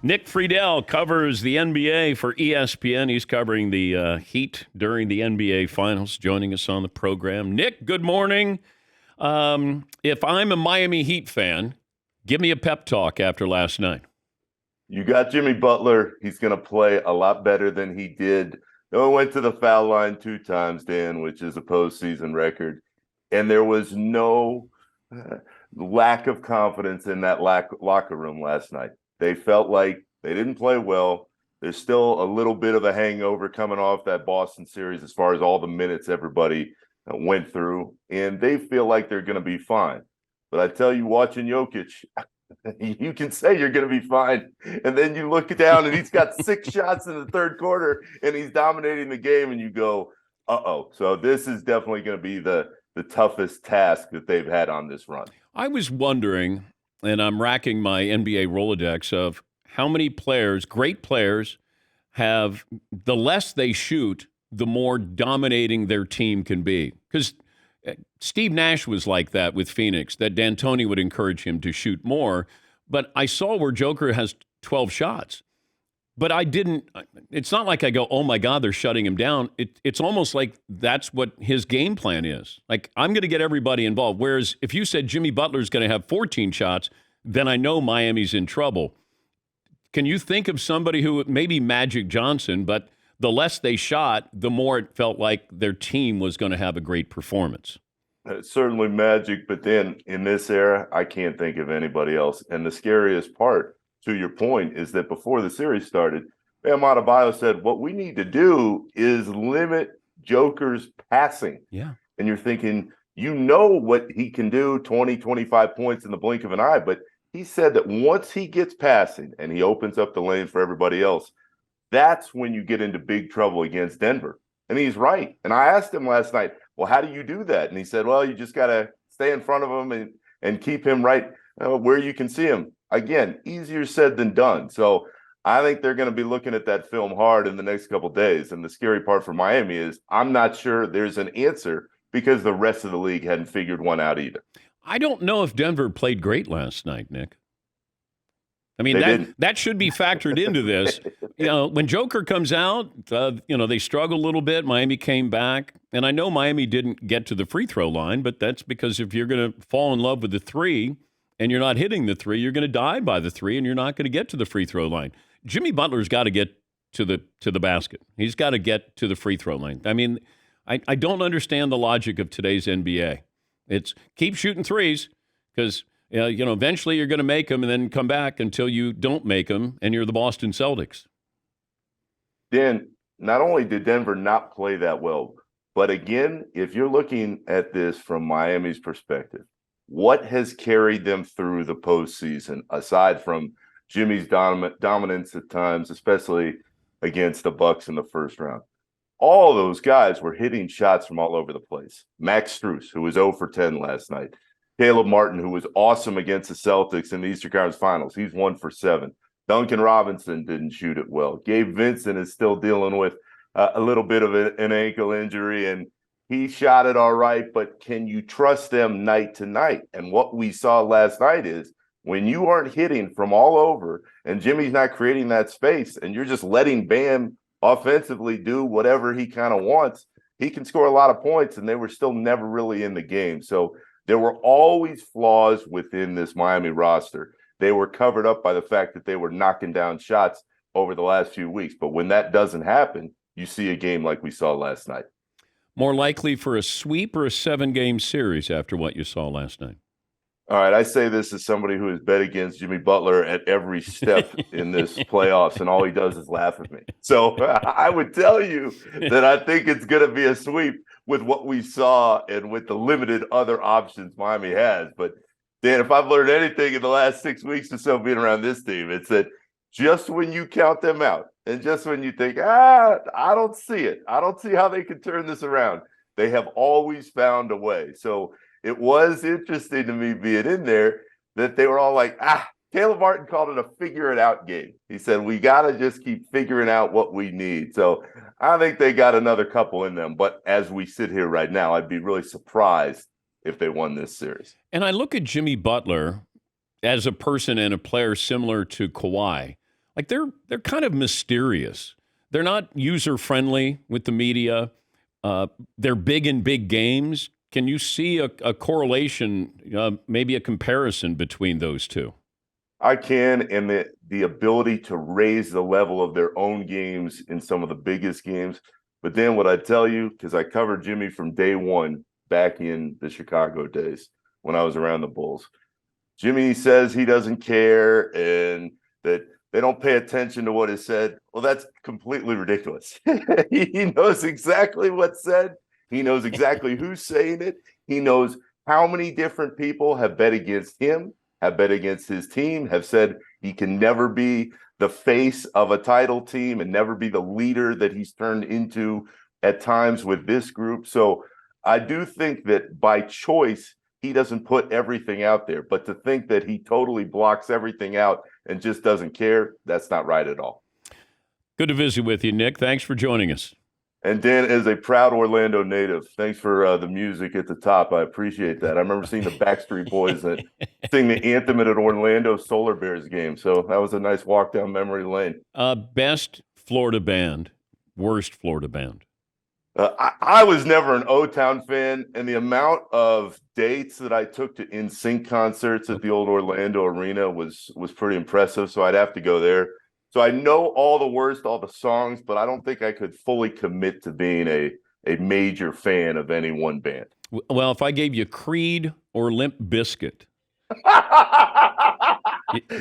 Nick Friedell covers the NBA for ESPN. He's covering the Heat during the NBA Finals, joining us on the program. Nick, good morning. If I'm a Miami Heat fan, give me a pep talk after last night. You got Jimmy Butler. He's going to play a lot better than he did. No, went to the foul line 2 times, Dan, which is a postseason record. And there was no lack of confidence in that locker room last night. They felt like they didn't play well. There's still a little bit of a hangover coming off that Boston series as far as all the minutes everybody went through. And they feel like they're going to be fine. But I tell you, watching Jokic, you can say you're going to be fine. And then you look down and he's got 6 shots in the third quarter and he's dominating the game. And you go, uh-oh. So this is definitely going to be the toughest task that they've had on this run. I was wondering, and I'm racking my NBA Rolodex of how many players, great players, have the less they shoot, the more dominating their team can be. Because Steve Nash was like that with Phoenix, that D'Antoni would encourage him to shoot more. But I saw where Joker has 12 shots. But I didn't, it's not like I go, oh my God, they're shutting him down. It's almost like that's what his game plan is. Like, I'm going to get everybody involved. Whereas if you said Jimmy Butler's going to have 14 shots, then I know Miami's in trouble. Can you think of somebody who, maybe Magic Johnson, but the less they shot, the more it felt like their team was going to have a great performance? Certainly Magic, but then in this era, I can't think of anybody else. And the scariest part, to your point, is that before the series started, Bam Adebayo said, what we need to do is limit Joker's passing. Yeah. And you're thinking, you know what he can do, 20, 25 points in the blink of an eye. But he said that once he gets passing and he opens up the lane for everybody else, that's when you get into big trouble against Denver. And he's right. And I asked him last night, well, how do you do that? And he said, well, you just got to stay in front of him and keep him right where you can see him. Again, easier said than done. So I think they're going to be looking at that film hard in the next couple of days. And the scary part for Miami is I'm not sure there's an answer because the rest of the league hadn't figured one out either. I don't know if Denver played great last night, Nick. I mean, that should be factored into this. When Joker comes out, they struggle a little bit. Miami came back. And I know Miami didn't get to the free throw line, but that's because if you're going to fall in love with the three and you're not hitting the three, you're going to die by the three and you're not going to get to the free throw line. Jimmy Butler's got to get to the basket. He's got to get to the free throw line. I mean, I don't understand the logic of today's NBA. It's keep shooting threes because eventually you're going to make them and then come back until you don't make them and you're the Boston Celtics. Dan, not only did Denver not play that well, but again, if you're looking at this from Miami's perspective, what has carried them through the postseason, aside from Jimmy's dominance at times, especially against the Bucks in the first round? All those guys were hitting shots from all over the place. Max Strus, who was 0 for 10 last night. Caleb Martin, who was awesome against the Celtics in the Eastern Conference Finals. He's 1 for 7. Duncan Robinson didn't shoot it well. Gabe Vincent is still dealing with a little bit of an ankle injury, and he shot it all right, but can you trust them night to night? And what we saw last night is when you aren't hitting from all over and Jimmy's not creating that space and you're just letting Bam offensively do whatever he kind of wants, he can score a lot of points, and they were still never really in the game. So there were always flaws within this Miami roster. They were covered up by the fact that they were knocking down shots over the last few weeks. But when that doesn't happen, you see a game like we saw last night. More likely for a sweep or a 7-game series after what you saw last night? All right, I say this as somebody who has bet against Jimmy Butler at every step in this playoffs, and all he does is laugh at me. So I would tell you that I think it's going to be a sweep with what we saw and with the limited other options Miami has. But, Dan, if I've learned anything in the last 6 weeks or so being around this team, it's that just when you count them out and just when you think, I don't see it, I don't see how they can turn this around, they have always found a way. So it was interesting to me being in there that they were all like, Caleb Martin called it a figure it out game. He said, we got to just keep figuring out what we need. So I think they got another couple in them. But as we sit here right now, I'd be really surprised if they won this series. And I look at Jimmy Butler as a person and a player similar to Kawhi. like they're kind of mysterious. They're not user friendly with the media. They're big in big games. Can you see a correlation, maybe a comparison between those two? I can, and the ability to raise the level of their own games in some of the biggest games. But then what I tell you, because I covered Jimmy from day one back in the Chicago days when I was around the Bulls. Jimmy says he doesn't care and that they don't pay attention to what is said. Well, that's completely ridiculous. He knows exactly what's said. He knows exactly who's saying it. He knows how many different people have bet against him, have bet against his team, have said he can never be the face of a title team and never be the leader that he's turned into at times with this group. So I do think that by choice, he doesn't put everything out there. But to think that he totally blocks everything out and just doesn't care, that's not right at all. Good to visit with you, Nick. Thanks for joining us. And Dan is a proud Orlando native. Thanks for the music at the top. I appreciate that. I remember seeing the Backstreet Boys sing the anthem at an Orlando Solar Bears game. So that was a nice walk down memory lane. Best Florida band, worst Florida band. I was never an O-Town fan, and the amount of dates that I took to NSYNC concerts at the old Orlando Arena was pretty impressive, so I'd have to go there. So I know all the worst, all the songs, but I don't think I could fully commit to being a major fan of any one band. Well, if I gave you Creed or Limp Bizkit.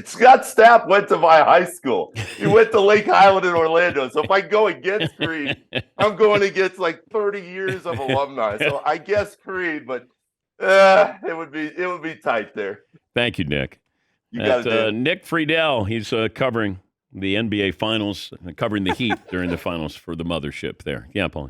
Scott Stapp went to my high school. He went to Lake Highland in Orlando. So if I go against Creed, I'm going against like 30 years of alumni. So I guess Creed, but it would be tight there. Thank you, Nick. You got it, Nick Friedell. He's covering the NBA Finals, covering the Heat during the Finals for the mothership there. Yeah, Paulie.